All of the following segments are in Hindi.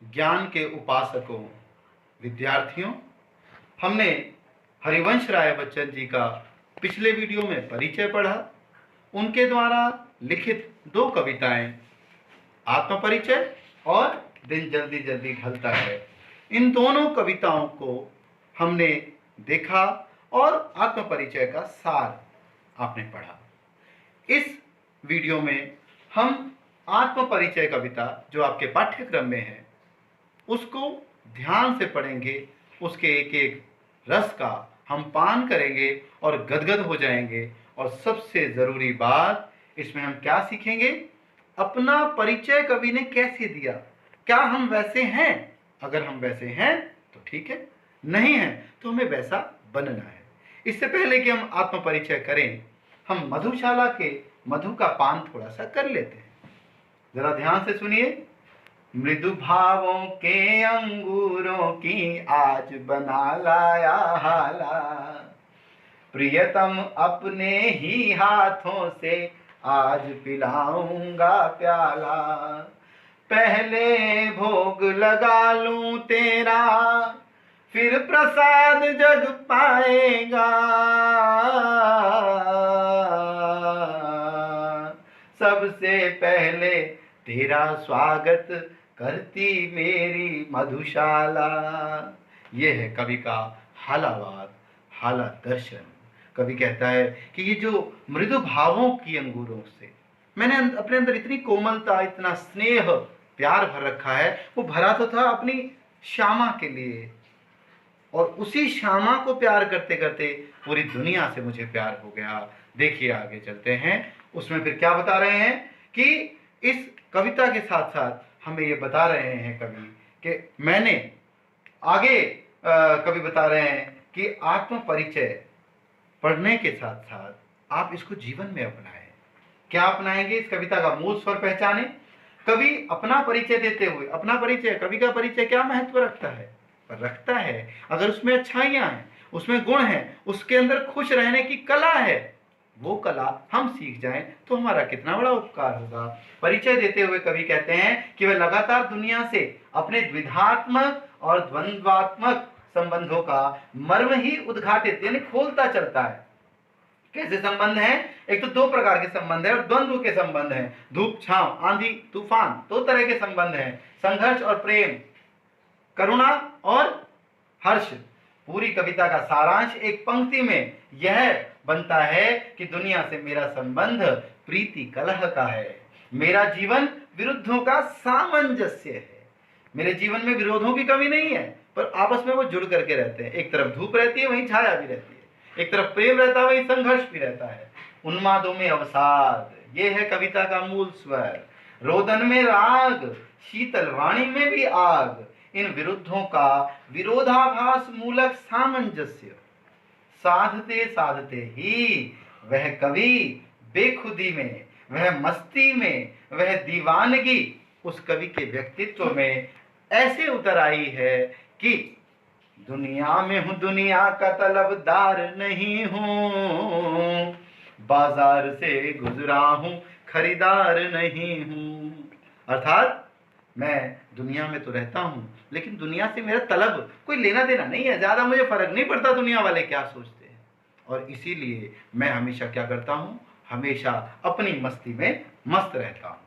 ज्ञान के उपासकों, विद्यार्थियों, हमने हरिवंश राय बच्चन जी का पिछले वीडियो में परिचय पढ़ा। उनके द्वारा लिखित दो कविताएं, आत्मपरिचय और दिन जल्दी जल्दी ढलता है, इन दोनों कविताओं को हमने देखा और आत्मपरिचय का सार आपने पढ़ा। इस वीडियो में हम आत्मपरिचय कविता जो आपके पाठ्यक्रम में है उसको ध्यान से पढ़ेंगे, उसके एक एक रस का हम पान करेंगे और गदगद हो जाएंगे। और सबसे ज़रूरी बात, इसमें हम क्या सीखेंगे? अपना परिचय कवि ने कैसे दिया, क्या हम वैसे हैं? अगर हम वैसे हैं तो ठीक है, नहीं हैं तो हमें वैसा बनना है। इससे पहले कि हम आत्मपरिचय करें, हम मधुशाला के मधु का पान थोड़ा सा कर लेते हैं। जरा ध्यान से सुनिए। मृदु भावों के अंगूरों की आज बना लाया हाला, प्रियतम अपने ही हाथों से आज पिलाऊंगा प्याला। पहले भोग लगा लूं तेरा, फिर प्रसाद जग पाएगा। सबसे पहले तेरा स्वागत करती मेरी मधुशाला। ये है कवि का हालावाद, हाला दर्शन। कवि कहता है कि ये जो मृदु भावों की अंगूरों से मैंने अपने अंदर इतनी कोमलता, इतना स्नेह, प्यार भर रखा है, वो भरा तो था अपनी श्यामा के लिए, और उसी श्यामा को प्यार करते करते पूरी दुनिया से मुझे प्यार हो गया। देखिए आगे चलते हैं, उसमें फिर क्या बता रहे हैं कि इस कविता के साथ साथ हमें ये बता रहे हैं कवि कि मैंने आगे कवि बता रहे हैं कि आत्मपरिचय पढ़ने के साथ साथ आप इसको जीवन में अपनाएं। क्या अपनाएंगे? इस कविता का मूल स्वर पहचाने। कवि अपना परिचय देते हुए, अपना परिचय, कवि का परिचय क्या महत्व रखता है? पर रखता है अगर उसमें अच्छाइयां हैं, उसमें गुण हैं, उसके अंदर खुश रहने की कला है, वो कला हम सीख जाएं तो हमारा कितना बड़ा उपकार होगा। परिचय देते हुए कवि कहते हैं कि वह लगातार दुनिया से अपने द्विधात्मक और द्वंद्वात्मक संबंधों का मर्म ही उद्घाटित यानी खोलता चलता है। कैसे संबंध हैं? एक तो दो प्रकार के संबंध है और द्वंद्व के संबंध हैं। धूप छांव, आंधी तूफान, दो तरह के संबंध हैं। संघर्ष और प्रेम, करुणा और हर्ष। पूरी कविता का सारांश एक पंक्ति में यह बनता है कि दुनिया से मेरा संबंध प्रीति कलह का है, मेरा जीवन विरुद्धों का सामंजस्य है। मेरे जीवन में विरोधों की कमी नहीं है, पर आपस में वो जुड़ करके रहते हैं। एक तरफ धूप रहती है, वहीं छाया भी रहती है। एक तरफ प्रेम रहता है, वहीं संघर्ष भी रहता है। उन्मादों में अवसाद, ये है कविता का मूल स्वर। रोदन में राग, शीतल वाणी में भी आग, इन विरुद्धों का विरोधाभास मूलक सामंजस्य। साधते साधते ही वह कवि बेखुदी में, वह मस्ती में, वह दीवानगी उस कवि के व्यक्तित्व में ऐसे उतर आई है कि दुनिया में हूं, दुनिया का तलबदार नहीं हूं, बाजार से गुजरा हूं, खरीदार नहीं हूं। अर्थात मैं दुनिया में तो रहता हूं, लेकिन दुनिया से मेरा तलब कोई लेना देना नहीं है, ज्यादा मुझे फर्क नहीं पड़ता दुनिया वाले क्या सोचते हैं। और इसीलिए मैं हमेशा क्या करता हूं? हमेशा अपनी मस्ती में मस्त रहता हूं।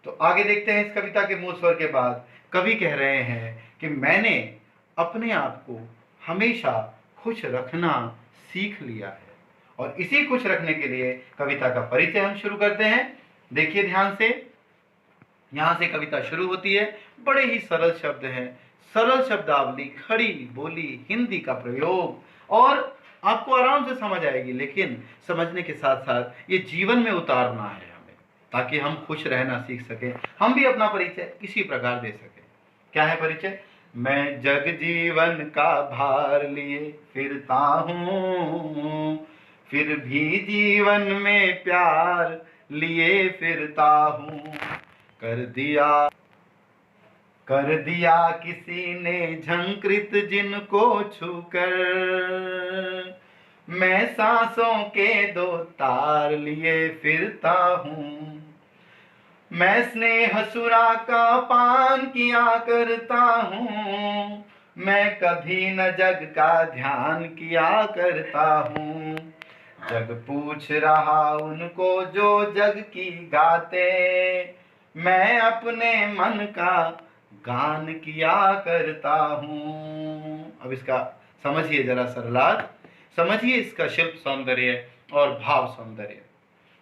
तो आगे देखते हैं। इस कविता के मूल स्वर के बाद कवि कह रहे हैं कि मैंने अपने आप को हमेशा खुश रखना सीख लिया है, और इसी खुश रखने के लिए कविता का परिचय हम शुरू करते हैं। देखिए ध्यान से, यहां से कविता शुरू होती है। बड़े ही सरल शब्द हैं, सरल शब्दावली, खड़ी बोली, हिंदी का प्रयोग, और आपको आराम से समझ आएगी। लेकिन समझने के साथ साथ ये जीवन में उतारना है हमें, ताकि हम खुश रहना सीख सकें, हम भी अपना परिचय इसी प्रकार दे सकें। क्या है परिचय? मैं जग जीवन का भार लिए फिरता हूँ, फिर भी जीवन में प्यार लिए फिरता हूँ। कर दिया किसी ने झंकृत जिनको छूकर, मैं सांसों के दो तार लिए फिरता हूँ। मैं स्नेह सुरा का पान किया करता हूँ, मैं कभी न जग का ध्यान किया करता हूँ। जग पूछ रहा उनको जो जग की गाते, मैं अपने मन का गान किया करता हूँ। अब इसका समझिए जरा सरलार्थ, समझिए इसका शिल्प सौंदर्य और भाव सौंदर्य।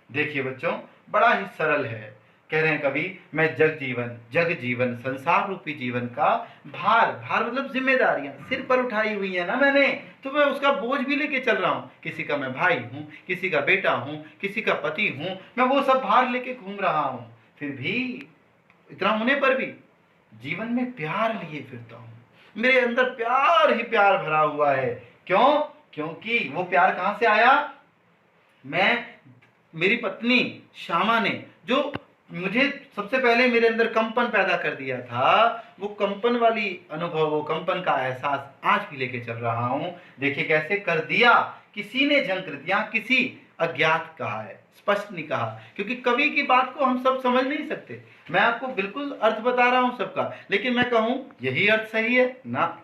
देखिए बच्चों, बड़ा ही सरल है। कह रहे हैं कवि, मैं जग जीवन संसार रूपी जीवन का भार, भार मतलब जिम्मेदारियां सिर पर उठाई हुई है ना मैंने, तो मैं उसका बोझ भी लेके चल रहा हूँ। किसी का मैं भाई हूँ, किसी का बेटा हूँ, किसी का पति हूँ, मैं वो सब भार लेके घूम रहा हूँ। फिर भी इतना होने पर भी जीवन में प्यार लिए फिरता हूँ। मेरे अंदर प्यार ही प्यार भरा हुआ है। क्यों? क्योंकि वो प्यार कहां से आया? मैं, मेरी पत्नी श्यामा ने जो मुझे सबसे पहले मेरे अंदर कंपन पैदा कर दिया था, वो कंपन वाली अनुभव, वो कंपन का एहसास आज भी लेके चल रहा हूं। देखिए कैसे कर दिया, किसी ने झंकृत, यहाँ किसी अज्ञात कहा है, स्पष्ट नहीं कहा, क्योंकि कवि की बात को हम सब समझ नहीं सकते। मैं आपको बिल्कुल अर्थ बता रहा हूं सबका, लेकिन मैं कहूं यही अर्थ सही है ना,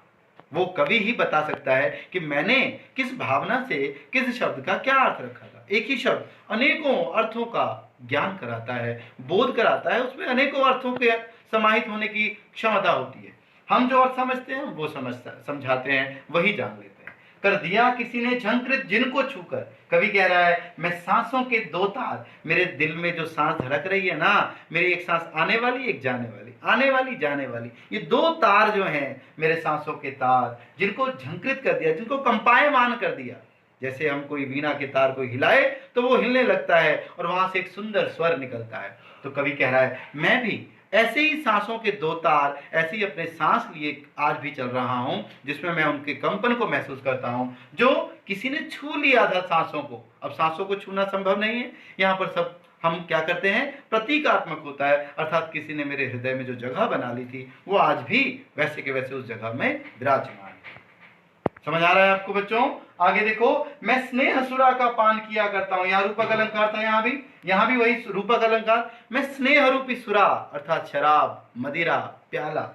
वो कवि ही बता सकता है कि मैंने किस भावना से किस शब्द का क्या अर्थ रखा था। एक ही शब्द अनेकों अर्थों का ज्ञान कराता है, बोध कराता है, उसमें अनेकों अर्थों के समाहित होने की क्षमता होती है। हम जो अर्थ समझते हैं वो समझाते हैं, वही जान लेते हैं। कर दिया किसी ने झंकृत जिनको छूकर, कवि कह रहा है मैं सांसों के दो तार, मेरे दिल में जो सांस धड़क रही है ना, मेरी एक सांस आने वाली एक जाने वाली, आने वाली जाने वाली, ये दो तार जो हैं मेरे सांसों के तार, जिनको झंकृत कर दिया, जिनको कंपायमान कर दिया। जैसे हम कोई वीणा के तार को हिलाए तो वो हिलने लगता है और वहां से एक सुंदर स्वर निकलता है। तो कवि कह रहा है मैं भी ऐसे ही सांसों के दो तार, ऐसे ही अपने सांस लिए आज भी चल रहा हूं, जिसमें मैं उनके कंपन को महसूस करता हूं, जो किसी ने छू लिया था सांसों को। अब सांसों को छूना संभव नहीं है, यहाँ पर सब हम क्या करते हैं, प्रतीकात्मक होता है, अर्थात किसी ने मेरे हृदय में जो जगह बना ली थी वो आज भी वैसे के वैसे उस जगह में विराजमान है। समझ आ रहा है आपको बच्चों? आगे देखो, मैं स्नेह सुरा का पान किया करता हूं, यहाँ रूपक अलंकार था, यहाँ भी वही रूपक अलंकार। मैं स्नेह रूपी सुरा अर्थात शराब, मदिरा, प्याला,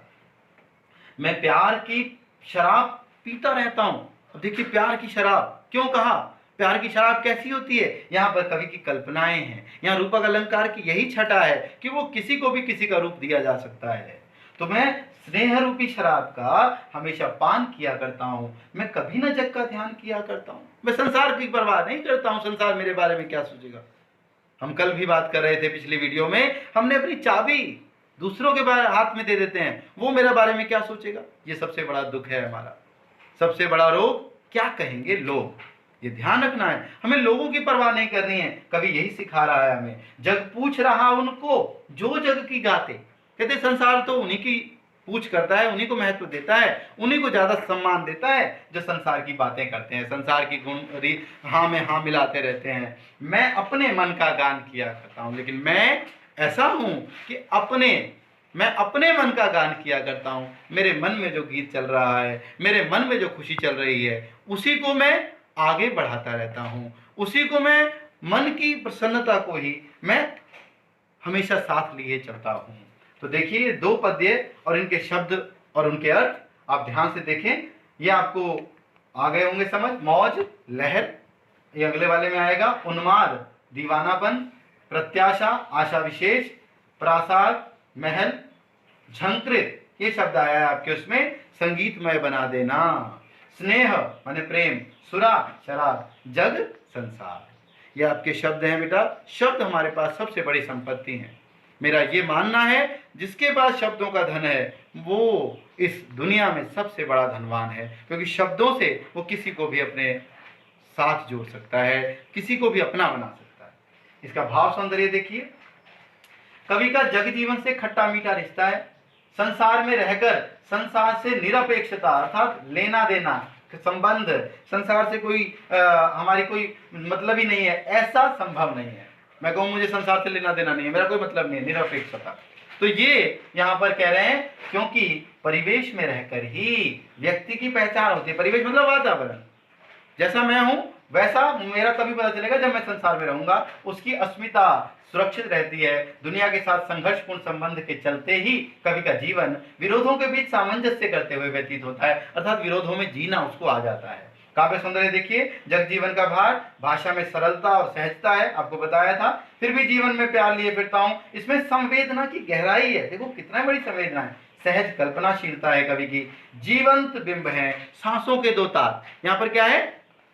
मैं प्यार की शराब पीता रहता हूं। अब देखिए प्यार की शराब क्यों कहा, प्यार की शराब कैसी होती है, यहाँ पर कवि की कल्पनाएं हैं। यहाँ रूपक अलंकार की यही छटा है कि वो किसी को भी किसी का रूप दिया जा सकता है। तो मैं स्नेह रूपी शराब का हमेशा पान किया करता हूं, मैं कभी न जग का ध्यान किया करता हूं, मैं संसार की परवाह नहीं करता हूं, संसार मेरे बारे में क्या सोचेगा। हम कल भी बात कर रहे थे पिछली वीडियो में, हमने अपनी चाबी दूसरों के हाथ में दे देते हैं, वो मेरे बारे में क्या सोचेगा। ये सबसे बड़ा दुख है हमारा, सबसे बड़ा रोग, क्या कहेंगे लोग, ये ध्यान रखना है। हमें लोगों की परवाह नहीं करनी है, कभी यही सिखा रहा है हमें। जग पूछ रहा उनको जो जग की गाते, कहते संसार तो उन्हीं की पूछ करता है, उन्हीं को महत्व देता है, उन्हीं को ज्यादा सम्मान देता है जो संसार की बातें करते हैं, संसार की गुण हाँ में हाँ मिलाते रहते हैं। मैं अपने मन का गान किया करता हूं, लेकिन मैं ऐसा हूं कि मैं अपने मन का गान किया करता हूं। मेरे मन में जो गीत चल रहा है, मेरे मन में जो खुशी चल रही है, उसी को मैं आगे बढ़ाता रहता हूं, उसी को मैं, मन की प्रसन्नता को ही मैं हमेशा साथ लिए चलता हूं। तो देखिए ये दो पद्य और इनके शब्द और उनके अर्थ आप ध्यान से देखें, ये आपको आ गए होंगे समझ। मौज, लहर, ये अगले वाले में आएगा। उन्माद, दीवानापन, प्रत्याशा, आशा विशेष, प्रासाद, महल, झंकृत, ये शब्द आया है आपके उसमें, संगीतमय बना देना। स्नेह माने प्रेम, सुरा शराब, जग संसार, ये आपके शब्द हैं बेटा। शब्द हमारे पास सबसे बड़ी संपत्ति है। मेरा ये मानना है जिसके पास शब्दों का धन है वो इस दुनिया में सबसे बड़ा धनवान है, क्योंकि शब्दों से वो किसी को भी अपने साथ जोड़ सकता है, किसी को भी अपना बना सकता है। इसका भाव सौंदर्य देखिए, कवि का जग जीवन से खट्टा मीठा रिश्ता है। संसार में रहकर संसार से निरपेक्षता अर्थात लेना देना संबंध, संसार से कोई हमारी कोई मतलब ही नहीं है, ऐसा संभव नहीं है। मैं कहूँ मुझे संसार से लेना देना नहीं है, मेरा कोई मतलब नहीं है, निरपेक्षता। तो ये यहाँ पर कह रहे हैं क्योंकि परिवेश में रहकर ही व्यक्ति की पहचान होती है। परिवेश मतलब वातावरण, जैसा मैं हूं वैसा मेरा तभी पता चलेगा जब मैं संसार में रहूंगा। उसकी अस्मिता सुरक्षित रहती है। दुनिया के साथ संघर्षपूर्ण संबंध के चलते ही कवि का जीवन विरोधों के बीच सामंजस्य करते हुए व्यतीत होता है, अर्थात विरोधों में जीना उसको आ जाता है। काव्य सौंदर्य देखिए, जगजीवन का भार, भाषा में सरलता और सहजता है, आपको बताया था, फिर भी जीवन में प्यार लिए फिरता हूं, इसमें संवेदना की गहराई है, देखो कितना बड़ी संवेदना है, सहज कल्पनाशीलता है कवि की, जीवंत बिंब है, सांसों के दो तार, यहाँ पर क्या है,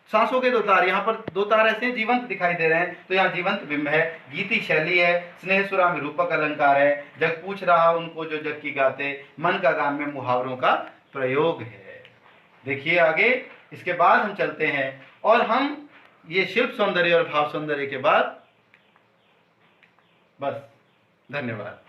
सांसों के दो तार, यहाँ पर दो तार ऐसे जीवंत दिखाई दे रहे हैं, तो यहाँ जीवंत बिंब है, गीति शैली है, स्नेह सुरा में रूपक अलंकार है, जग पूछ रहा उनको जो जग की गाते, मन का गान में मुहावरों का प्रयोग है। देखिए आगे, इसके बाद हम चलते हैं और हम ये शिल्प सौंदर्य और भाव सौंदर्य के बाद बस, धन्यवाद।